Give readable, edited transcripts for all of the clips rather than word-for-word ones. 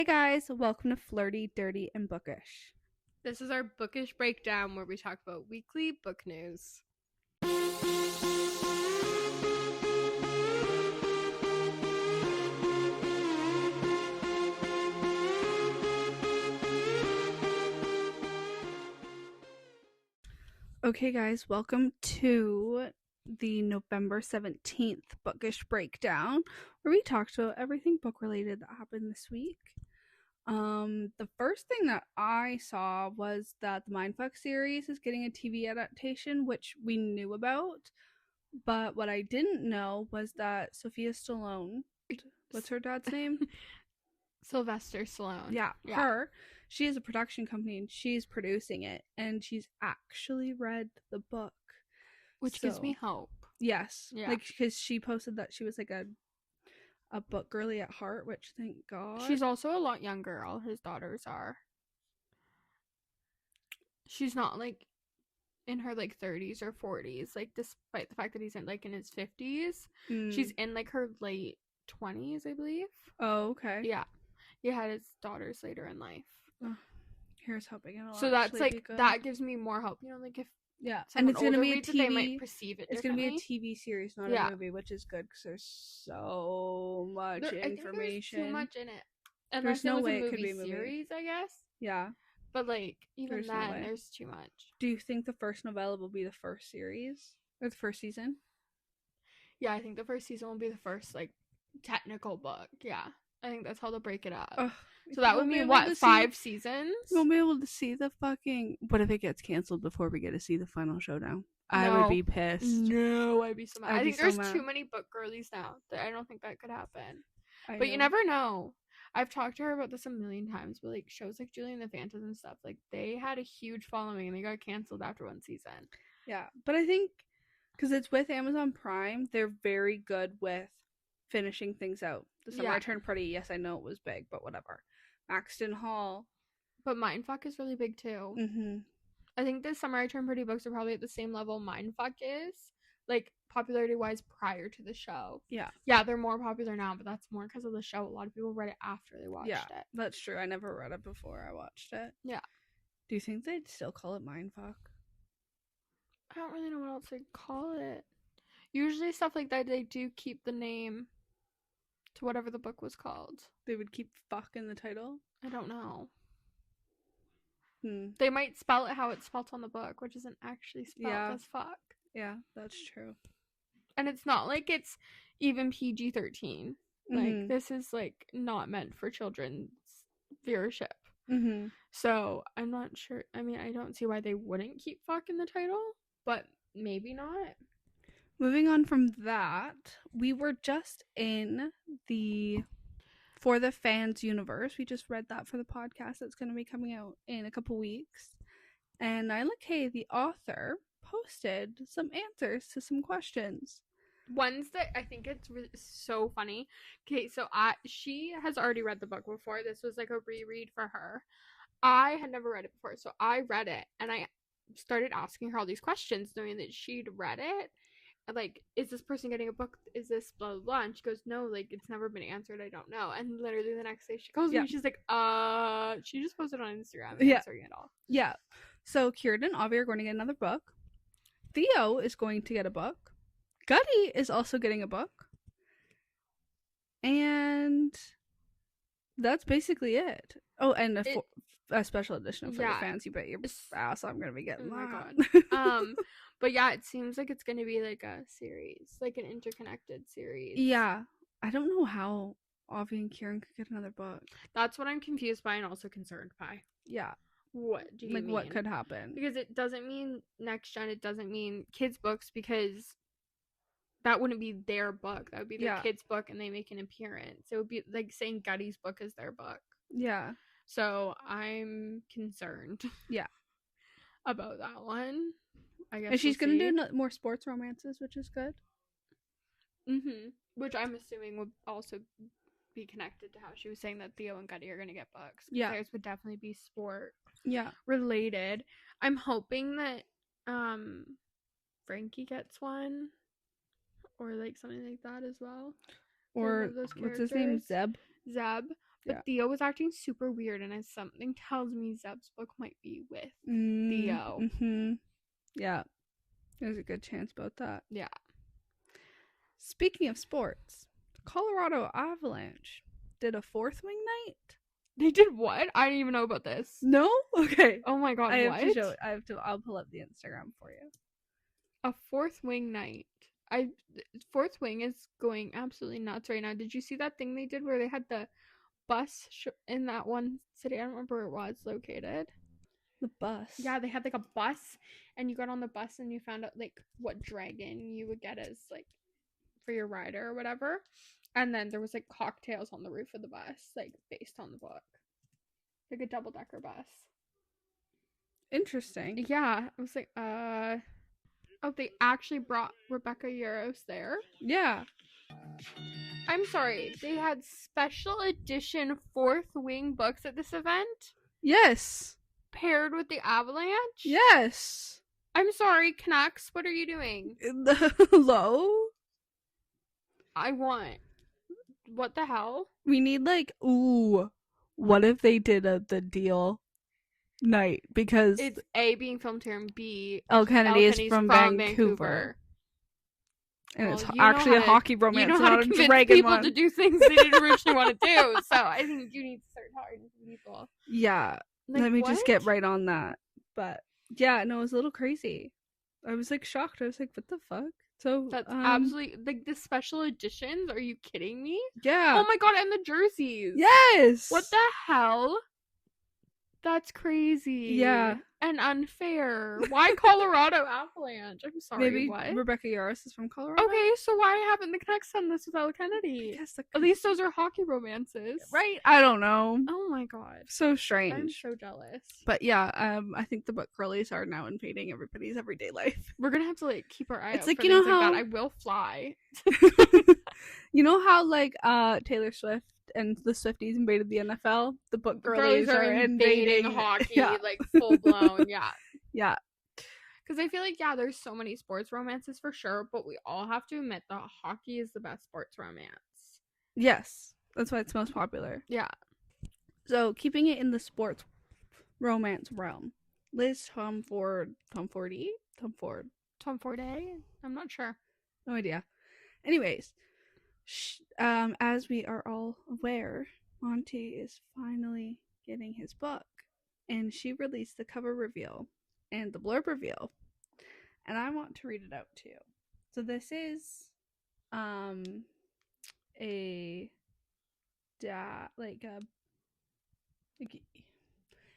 Hey guys, welcome to Flirty, Dirty, and Bookish. This is our Bookish breakdown where we talk about weekly book news. Okay guys, welcome to the November 17th Bookish breakdown where we talked about everything book related that happened this week. The first thing that I saw was that the Mindf series is getting a TV adaptation, which we knew about, but what I didn't know was that Sophia Stallone, what's her dad's name? Sylvester Stallone. Yeah, her. She has a production company and she's producing it, and she's actually read the book, which gives me hope. Yes, like because she posted that she was like a book girly at heart, which thank God. She's also a lot younger. All his daughters are. She's not like in her like 30s or 40s, like despite the fact that he's in like in his 50s. She's in like her late 20s, I believe. Oh, okay. Yeah. He had his daughters later in life. Here's hoping it'll so that's like that gives me more hope, like if and it's gonna be a TV. They might perceive it. It's gonna be a TV series, not a movie, which is good because there's so much information. I think there's too much in it. And there's no way it could be a movie series, I guess. Yeah, but like even then, there's too much. Do you think the first novella will be the first series or the first season? Yeah, I think the first season will be the first like technical book. Yeah. I think that's how they'll break it up. So that would mean what, 5 seasons? We'll be able to see the fucking. What if it gets canceled before we get to see the final showdown? I would be pissed. No, I'd be so mad. I think there's too many book girlies now. I don't think that could happen. But you never know. I've talked to her about this a million times, but like shows like Julie and the Phantoms and stuff, like they had a huge following and they got canceled after one season. Yeah, but I think because it's with Amazon Prime, they're very good with finishing things out. The Summer Return Party, yes, I know it was big, but whatever. Maxton Hall. But Mindfuck is really big too. Mm-hmm. I think the Summer Return Party books are probably at the same level Mindfuck is, like popularity wise prior to the show. Yeah, they're more popular now, but that's more because of the show. A lot of people read it after they watched it. That's true. I never read it before I watched it. Yeah. Do you think they'd still call it Mindfuck? I don't really know what else they'd call it. Usually stuff like that, they do keep the name to whatever the book was called. They would keep fuck in the title? I don't know. They might spell it how it's spelled on the book, which isn't actually spelled as fuck. Yeah, that's true. And it's not like it's even PG-13. Like, this is, like, not meant for children's viewership. So, I'm not sure. I mean, I don't see why they wouldn't keep fuck in the title, but maybe not. Moving on from that, we were just in the For the Fans universe. We just read that for the podcast that's going to be coming out in a couple weeks. And Nyla K, the author, posted some answers to some questions. Ones that I think it's so funny. Okay, so she has already read the book before. This was like a reread for her. I had never read it before, so I read it and I started asking her all these questions knowing that she'd read it. Like, is this person getting a book? Is this blah, blah, blah? And she goes, no, like, it's never been answered. I don't know. And literally the next day she calls me and she's like, she just posted on Instagram answering it all. Yeah. So Kieran and Avi are going to get another book. Theo is going to get a book. Gutty is also getting a book. And that's basically it. Oh, and a special edition for the fans. You bet your ass I'm going to be getting my God. But yeah, it seems like it's going to be like a series, like an interconnected series. Yeah. I don't know how Avi and Kieran could get another book. That's what I'm confused by and also concerned by. Yeah. What do you mean? What could happen? Because it doesn't mean next gen, it doesn't mean kids' books, because that wouldn't be their book. That would be their kids' book and they make an appearance. It would be like saying Gutty's book is their book. Yeah. So I'm concerned. Yeah. About that one. I guess. And she's going to do more sports romances, which is good. Which I'm assuming would also be connected to how she was saying that Theo and Gutty are going to get books. Yeah. Theirs would definitely be sport. Yeah. Related. I'm hoping that Frankie gets one. Or like something like that as well. Or what's his name? Zeb. But Theo was acting super weird, and as something tells me Zeb's book might be with Theo. Mm-hmm. Yeah. There's a good chance about that. Yeah. Speaking of sports, Colorado Avalanche did a Fourth Wing night. They did what? I didn't even know about this. No? Okay. Oh my god, I what? have to show it. I'll pull up the Instagram for you. A Fourth Wing night. Fourth Wing is going absolutely nuts right now. Did you see that thing they did where they had the bus in that one city? I don't remember where it was located. The bus? Yeah, they had like a bus, and you got on the bus and you found out like what dragon you would get as like for your rider or whatever. And then there was like cocktails on the roof of the bus, like based on the book. Like a double-decker bus. Interesting. Yeah. I was like, oh, they actually brought Rebecca Yarros there? Yeah. I'm sorry. They had special edition Fourth Wing books at this event? Yes. Paired with the Avalanche? Yes. I'm sorry, Canucks, what are you doing? Hello? I want. What the hell? We need like, what if they did the deal night? Because it's A, being filmed here, and B, Elle Kennedy is from Vancouver. And well, it's actually a hockey romance, you know how not to a convince dragon people one. to do things they didn't originally want to do. So I think you need to start talking to people. Yeah. Like, let me just get right on that. But yeah, no, it was a little crazy. I was like shocked. I was like, what the fuck? So that's absolutely like the special editions. Are you kidding me? Yeah. Oh my god, and the jerseys. Yes. What the hell? That's crazy. Yeah. And unfair. Why Colorado Avalanche? I'm sorry. Maybe what? Rebecca Yarros is from Colorado. Okay, so why haven't the Canucks done this with Elle Kennedy? At least those are hockey romances, right? I don't know. Oh my god, so strange. I'm so jealous. But yeah, I think the book girlies are now invading everybody's everyday life. We're gonna have to like keep our eye out. It's like, for you know things like how that. I will fly. You know how like Taylor Swift and the Swifties invaded the NFL? The book girlies are invading hockey, like full blown. Yeah. Yeah. Because I feel like, yeah, there's so many sports romances for sure, but we all have to admit that hockey is the best sports romance. Yes. That's why it's most popular. Yeah. So, keeping it in the sports romance realm, Liz Tom Ford? I'm not sure. No idea. Anyways, as we are all aware, Monty is finally getting his book, and she released the cover reveal and the blurb reveal, and I want to read it out to you. So this is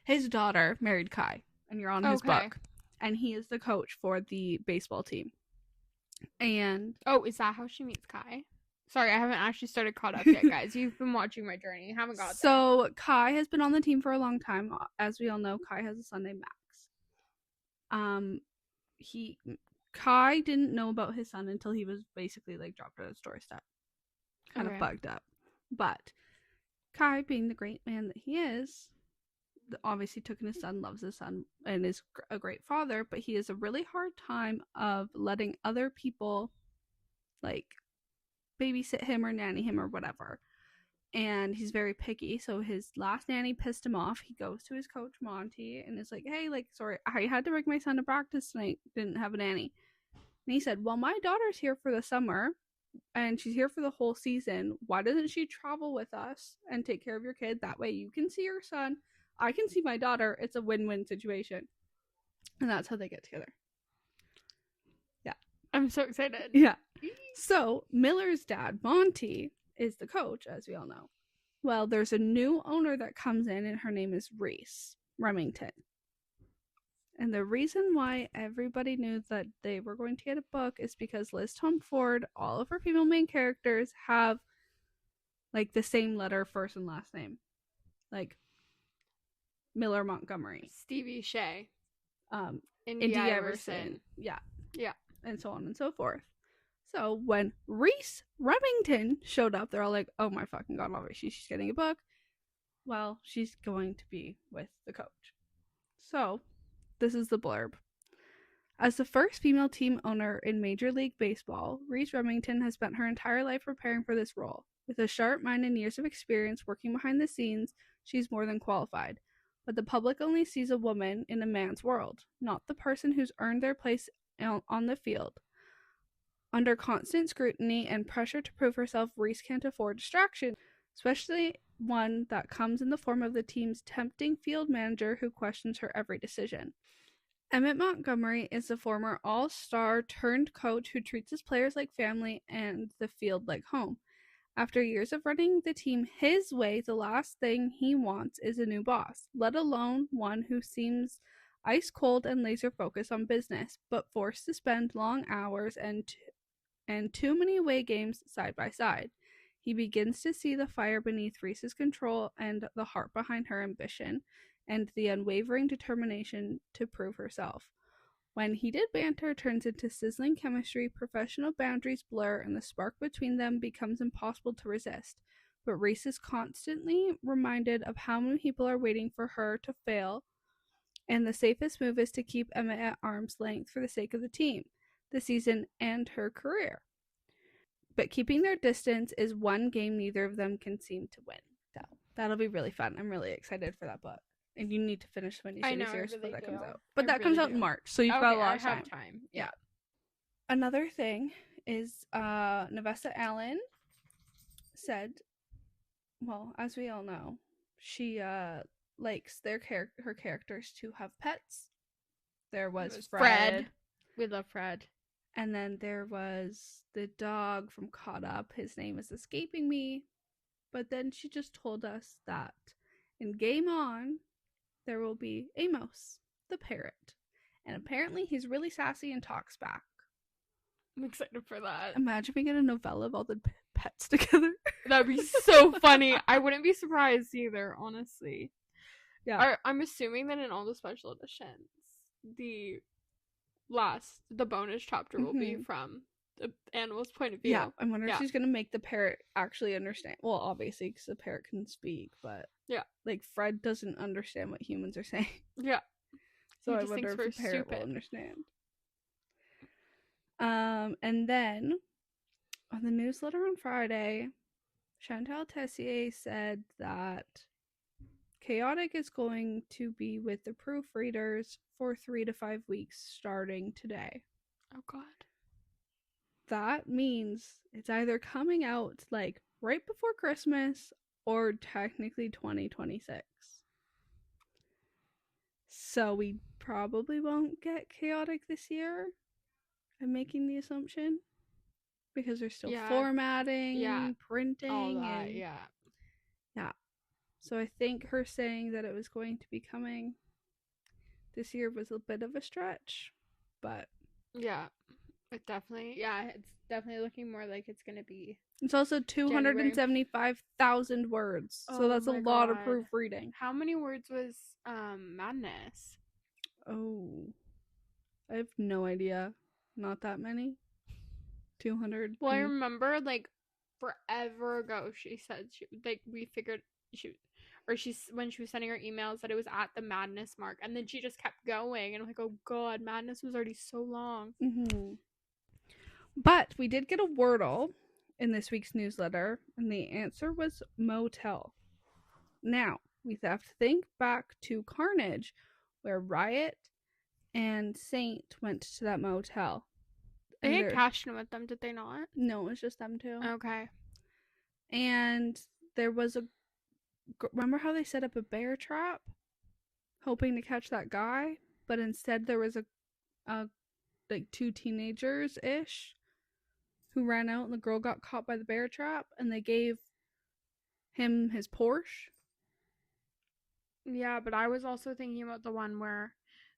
his daughter married Kai, and you're on his book, and he is the coach for the baseball team. And is that how she meets Kai? Sorry, I haven't actually started caught up yet, guys. You've been watching my journey. You haven't got there. So Kai has been on the team for a long time. As we all know, Kai has a son named Max. Kai didn't know about his son until he was basically like dropped at his doorstep. Kind of bugged up. But Kai, being the great man that he is, obviously took in his son, loves his son, and is a great father, but he has a really hard time of letting other people like babysit him or nanny him or whatever. And he's very picky, so his last nanny pissed him off. He goes to his coach Monty and is like, hey, like, sorry, I had to bring my son to practice tonight, didn't have a nanny. And he said, well, my daughter's here for the summer and she's here for the whole season. Why doesn't she travel with us and take care of your kid? That way you can see your son, I can see my daughter. It's a win-win situation. And that's how they get together. Yeah. I'm so excited. Yeah. So Miller's dad, Monty, is the coach, as we all know. Well, there's a new owner that comes in, and her name is Reese Remington. And the reason why everybody knew that they were going to get a book is because Liz Tom Ford, all of her female main characters have like the same letter, first and last name. Like Miller Montgomery. Stevie Shea. Indy Iverson. Yeah. Yeah. And so on and so forth. So when Reese Remington showed up, they're all like, oh my fucking god, obviously she's getting a book. Well, she's going to be with the coach. So, this is the blurb. As the first female team owner in Major League Baseball, Reese Remington has spent her entire life preparing for this role. With a sharp mind and years of experience working behind the scenes, she's more than qualified. But the public only sees a woman in a man's world, not the person who's earned their place on the field. Under constant scrutiny and pressure to prove herself, Reese can't afford distraction, especially one that comes in the form of the team's tempting field manager who questions her every decision. Emmett Montgomery is a former all-star turned coach who treats his players like family and the field like home. After years of running the team his way, the last thing he wants is a new boss, let alone one who seems ice cold and laser focused on business, but forced to spend long hours and too many away games side by side. He begins to see the fire beneath Reese's control and the heart behind her ambition, and the unwavering determination to prove herself. When heated banter turns into sizzling chemistry, professional boundaries blur, and the spark between them becomes impossible to resist. But Reese is constantly reminded of how many people are waiting for her to fail, and the safest move is to keep Emma at arm's length for the sake of the team, the season, and her career. But keeping their distance is one game neither of them can seem to win. So that'll be really fun. I'm really excited for that book. And you need to finish the miniseries series before that comes out. But that comes out in March, so you've got a lot of time. Yeah. Another thing is Nevessa Allen said, well, as we all know, she likes her characters to have pets. There was Fred. We love Fred. And then there was the dog from Caught Up. His name is escaping me. But then she just told us that in Game On, there will be Amos, the parrot. And apparently he's really sassy and talks back. I'm excited for that. Imagine we get a novella of all the pets together. That'd be so funny. I wouldn't be surprised either, honestly. Yeah. I'm assuming that in all the special editions, the bonus chapter will be from the animal's point of view. Yeah, I wonder if she's gonna make the parrot actually understand. Well, obviously, because the parrot can speak, but like Fred doesn't understand what humans are saying. Yeah, so I wonder if the parrot will understand. And then on the newsletter on Friday, Chantal Tessier said that Chaotic is going to be with the proofreaders for 3 to 5 weeks starting today. Oh God. That means it's either coming out like right before Christmas or technically 2026. So we probably won't get Chaotic this year. I'm making the assumption. Because they're still formatting, printing, all that, and yeah. So I think her saying that it was going to be coming this year was a bit of a stretch, but it's definitely looking more like it's gonna be. It's also 275,000 words, so that's a lot of proofreading. How many words was Madness? Oh, I have no idea. Not that many. 200. Well, I remember like forever ago she said we figured when she was sending her emails that it was at the Madness mark, and then she just kept going, and I'm like, oh God, Madness was already so long. But we did get a Wordle in this week's newsletter, and the answer was motel. Now we have to think back to Carnage, where Riot and Saint went to that motel. They had Cashin with them, did they not? No, it was just them two. Okay. And there was remember how they set up a bear trap hoping to catch that guy, but instead there was a like 2 teenagers ish who ran out, and the girl got caught by the bear trap, and they gave him his Porsche. Yeah, but I was also thinking about the one where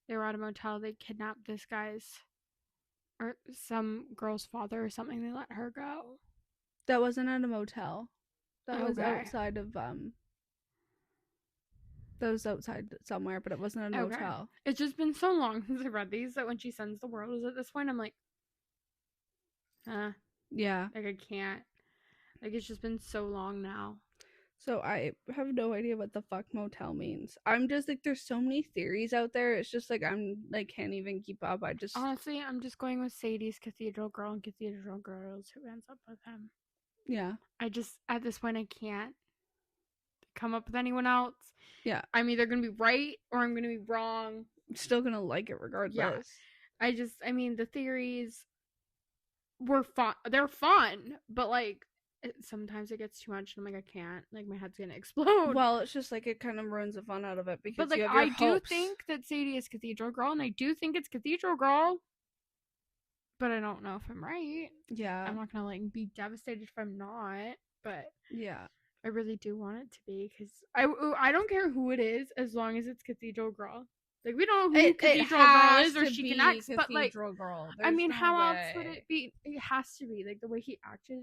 they were at a motel, they kidnapped this guy's or some girl's father or something. They let her go. That wasn't at a motel. That was outside of That was outside somewhere, but it wasn't a motel. It's just been so long since I read these that when she sends the world at this point, I'm like, yeah, like I can't. Like it's just been so long now. So I have no idea what the fuck motel means. I'm just like, there's so many theories out there. It's just like I'm like can't even keep up. Honestly, I'm just going with Sadie's Cathedral Girl and Cathedral Girls who ends up with him. Yeah. I just, at this point, I can't come up with anyone else. Yeah. I'm either going to be right or I'm going to be wrong. I'm still gonna like it regardless. Yeah. I mean, the theories were fun. They're fun, but like, sometimes it gets too much and I'm like, I can't. Like, my head's going to explode. Well, it's just like it kind of ruins the fun out of it because but like, you have your I hopes. do think that Sadie is Cathedral Girl, and I do think it's Cathedral Girl. But I don't know if I'm right. Yeah. I'm not gonna like be devastated if I'm not. But yeah, I really do want it to be because I don't care who it is as long as it's Cathedral Girl. Like, we don't know who Cathedral Girl is, or she connects, but like, Girl. I mean, no how way. else would it be? It has to be like the way he acted.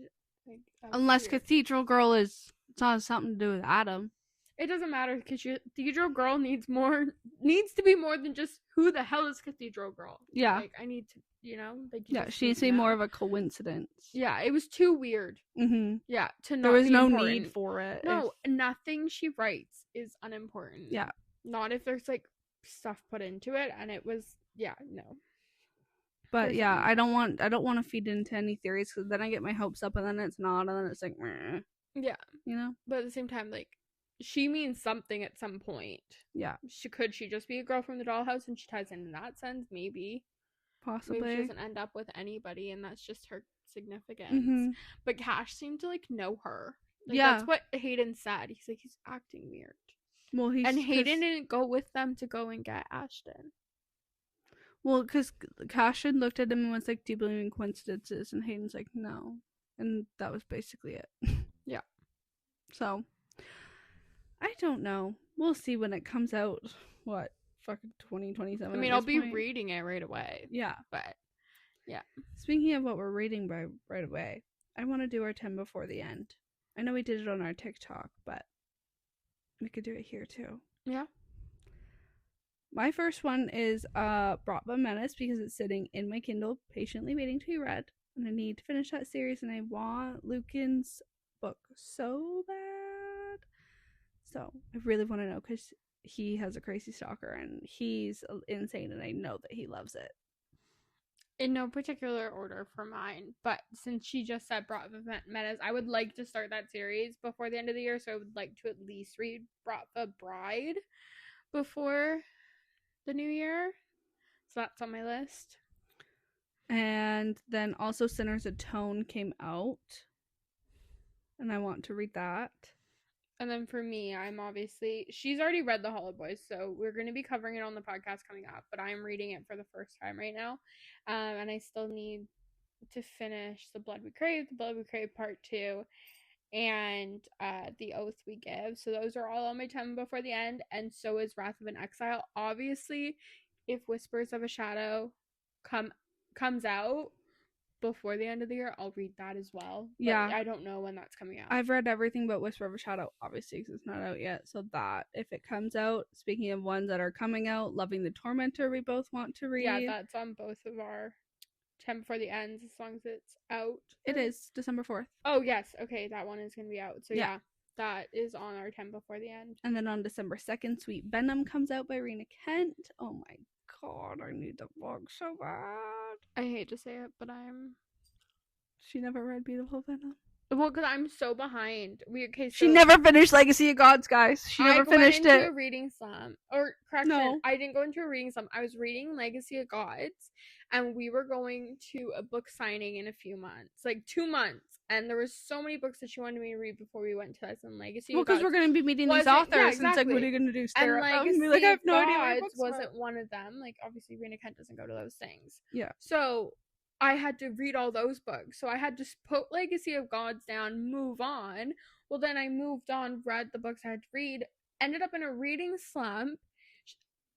Like, unless weird. Cathedral Girl is something to do with Adam. It doesn't matter because Cathedral Girl needs to be more than just who the hell is Cathedral Girl. Yeah, like I need to, like, yeah, she needs to be more of a coincidence. Yeah, it was too weird. Mm-hmm. Yeah, to not. There was no important. need for it. No, nothing she writes is unimportant. Yeah, not if there's like stuff put into it, and it was no. But yeah, I don't want to feed into any theories because then I get my hopes up and then it's not, and then it's like, meh. Yeah, But at the same time, like, she means something at some point. Yeah, could she just be a girl from the dollhouse and she ties in that sense? Maybe, possibly. Maybe she doesn't end up with anybody, and that's just her significance. Mm-hmm. But Cash seemed to like know her. Like, yeah, that's what Hayden said. He's like, he's acting weird. Well, Hayden didn't go with them to go and get Ashton. Well, because Cashin looked at him and was like, "Do you believe in coincidences?" And Hayden's like, "No," and that was basically it. Yeah. So, I don't know. We'll see when it comes out. What, fucking 2027? I mean, I'll be reading it right away. Yeah. But, yeah. Speaking of what we're reading by right away, I want to do our 10 before the end. I know we did it on our TikTok, but we could do it here too. Yeah. My first one is Bratva Menace because it's sitting in my Kindle, patiently waiting to be read. And I need to finish that series, and I want Lucan's book so bad. So I really want to know because he has a crazy stalker and he's insane, and I know that he loves it. In no particular order for mine, but since she just said Bratva Menace, I would like to start that series before the end of the year, so I would like to at least read Bratva Bride before the new year. So that's on my list. And then also Sinners Atone came out, and I want to read that. And then for me, she's already read The Hollow Boys, so we're going to be covering it on the podcast coming up, but I'm reading it for the first time right now. And I still need to finish The Blood We Crave Part 2, and The Oath We Give. So those are all on my 10 before the end, and so is Wrath of an Exile. Obviously, if Whispers of a Shadow comes out before the end of the year, I'll read that as well. But yeah, I don't know when that's coming out. I've read everything but Whisper of a Shadow, obviously, because it's not out yet. So that, if it comes out, speaking of ones that are coming out, Loving the Tormentor, we both want to read. Yeah, that's on both of our 10 before the ends, as long as it's out. It is December 4th. Oh, yes. Okay, that one is going to be out. So yeah, that is on our 10 before the end. And then on December 2nd, Sweet Venom comes out by Rena Kent. Oh my god, I need the book so bad. I hate to say it, but She never read Beautiful Venom. Well, because I'm so behind. She never finished Legacy of Gods, guys. She never finished it. I went into a reading slump. Or, correction, no. I didn't go into a reading slump. I was reading Legacy of Gods, and we were going to a book signing in a few months. Like, 2 months. And there was so many books that she wanted me to read before we went to this. And Legacy of Gods... Well, because we're going to be meeting these authors. Yeah, exactly. And it's like, what are you going to do? Stare at them? And like, I have no idea what books wasn't one of them. Like, obviously, Rena Kent doesn't go to those things. Yeah. So... I had to read all those books. So I had to put Legacy of Gods down, move on. Well, then I moved on, read the books I had to read, ended up in a reading slump.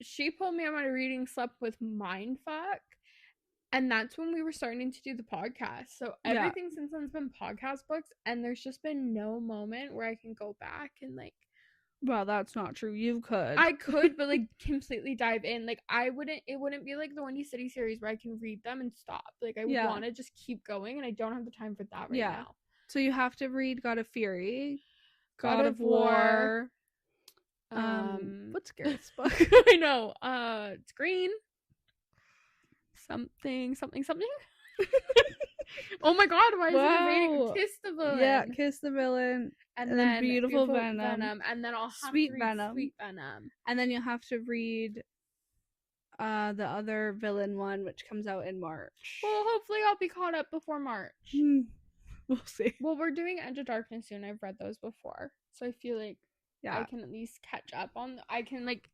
She pulled me on my reading slump with Mindf. And that's when we were starting to do the podcast. So everything since then has been podcast books. And there's just been no moment where I can go back and like... Well, that's not true. You could. I could, but like completely dive in. Like it wouldn't be like the Windy City series where I can read them and stop. Like I want to just keep going, and I don't have the time for that right now. So you have to read God of Fury, God of War. What's Garrett's book? I know. It's green. Something. Oh my god, why is it Wow. rating Kiss the Villain? Yeah, Kiss the Villain. And then Beautiful Venom. And then I'll have Sweet to read Venom. Sweet Venom. And then you'll have to read the other villain one, which comes out in March. Well, hopefully I'll be caught up before March. We'll see. Well, we're doing Edge of Darkness soon. I've read those before. So I feel like I can at least catch up on... I can, like,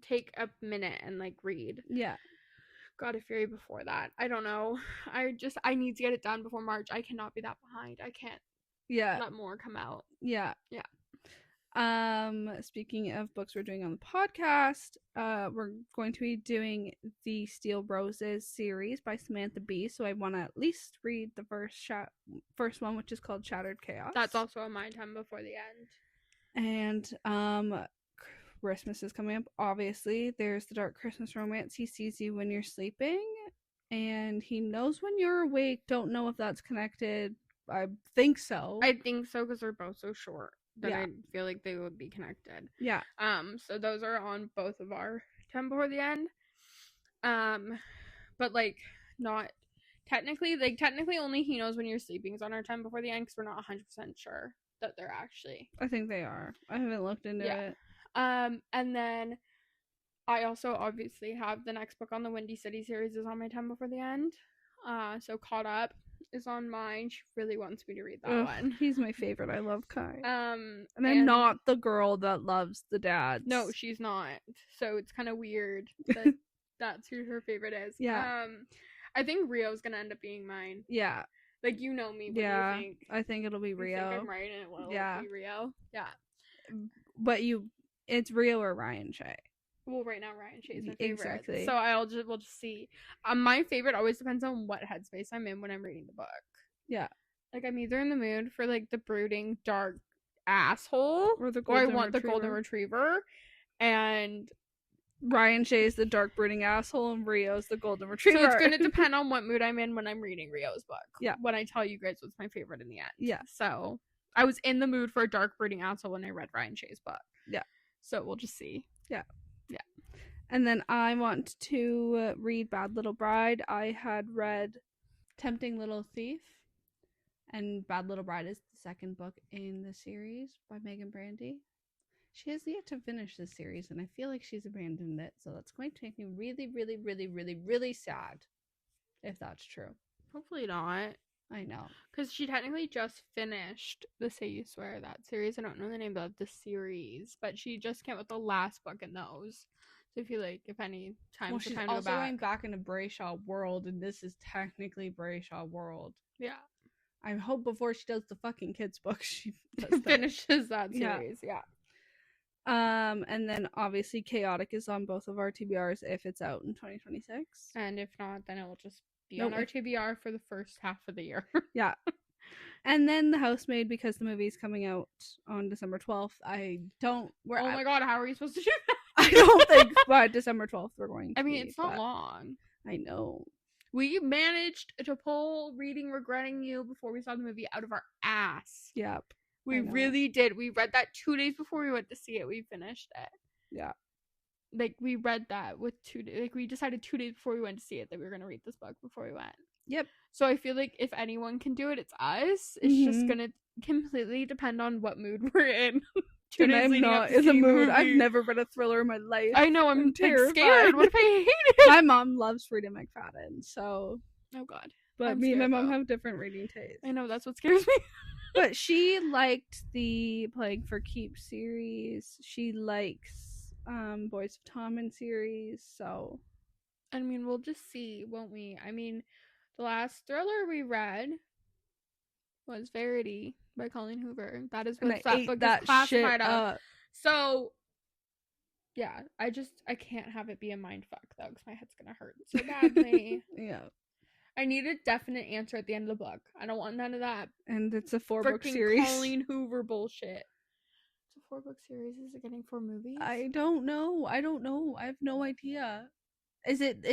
take a minute and, like, read. Yeah. God of Fury before that. I don't know. I need to get it done before March. I cannot be that behind. I can't let more come out. Yeah. Yeah. Speaking of books we're doing on the podcast, we're going to be doing the Steel Roses series by Samantha Bee, so I want to at least read the first one, which is called Shattered Chaos. That's also on my time before the end. And Christmas is coming up, obviously. There's the Dark Christmas Romance. He sees you when you're sleeping, and he knows when you're awake. Don't know if that's connected. I think so. I think so, because they're both so short that I feel like they would be connected. Yeah. So those are on both of our time before the end. But like not technically, only he knows when you're sleeping is on our time before the end, because we're not 100% sure that they're actually. I think they are. I haven't looked into it. And then I also obviously have the next book on the Windy City series is on my time before the end. So Caught Up is on mine. She really wants me to read that one. He's my favorite. I love Kai. And I'm not the girl that loves the dads. No, she's not. So it's kind of weird that that's who her favorite is. Yeah. I think Rio's gonna end up being mine. Yeah. Like, you know me. What do you think? I think it'll be Rio. You think I'm right and it will be Rio? Yeah. But it's Rio or Ryan Shea. Well, right now Ryan Shea's my favorite. Exactly. So we'll just see. My favorite always depends on what headspace I'm in when I'm reading the book. Yeah. Like, I'm either in the mood for, like, the brooding, dark asshole, or I want the golden retriever. And Ryan Shea is the dark brooding asshole, and Rio's the golden retriever. So it's going to depend on what mood I'm in when I'm reading Rio's book. Yeah. When I tell you guys what's my favorite in the end. Yeah. So I was in the mood for a dark brooding asshole when I read Ryan Shea's book. Yeah. So we'll just see. Yeah. Yeah. And then I want to read Bad Little Bride. I had read Tempting Little Thief, and Bad Little Bride is the second book in the series by Megan Brandy. She has yet to finish this series, and I feel like she's abandoned it, so that's going to make me really, really, really, really, really sad if that's true. Hopefully not. I know. Because she technically just finished the Say You Swear That series. I don't know the name of the series, but she just came with the last book in those. So I feel like if any time she's time also to go going back into Brayshaw World, and this is technically Brayshaw World. Yeah. I hope before she does the fucking kids book, she does finishes that series. Yeah. And then obviously Chaotic is on both of our TBRs if it's out in 2026. And if not, then it will just be on our TBR for the first half of the year. Yeah. And then The Housemaid, because the movie's coming out on December 12th. Oh my god, how are you supposed to do that? I don't think by December 12th we're going to. I mean, it's not long. I know. We managed to pull Reading Regretting You before we saw the movie out of our ass. Yep. We really did. We read that 2 days before we went to see it. We finished it. Yeah. Like, we read that with 2 days. Like, we decided 2 days before we went to see it that we were going to read this book before we went. Yep. So I feel like if anyone can do it, it's us. It's just going to completely depend on what mood we're in. 2 days I'm not in the mood. I've never read a thriller in my life. I know. I'm terrified. Scared. What if I hate it? My mom loves Frida McFadden, so. Oh, God. But me and my mom have different reading tastes. I know. That's what scares me. But she liked the Playing for Keeps series. She likes Boys of Tommen series, so. I mean, we'll just see, won't we? I mean, the last thriller we read was Verity by Colleen Hoover. That is what that book is classified as. So, yeah, I can't have it be a mindfuck, though, because my head's gonna hurt so badly. Yeah. I need a definite answer at the end of the book. I don't want none of that. And it's a 4-book series. Colleen Hoover bullshit. It's a 4-book series. Is it getting 4 movies? I don't know. I have no idea. Is it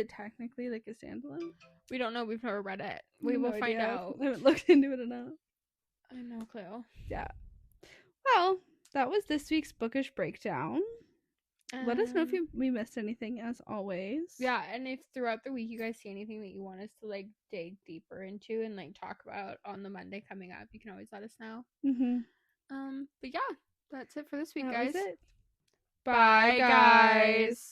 technically like a standalone? We don't know. We've never read it. We will find out. I haven't looked into it enough. I have no clue. Yeah. Well, that was this week's Bookish Breakdown. Let us know if we missed anything, as always. Yeah, and if throughout the week you guys see anything that you want us to like dig deeper into and like talk about on the Monday coming up, you can always let us know. But yeah, that's it for this week, guys. That was it. Bye, guys.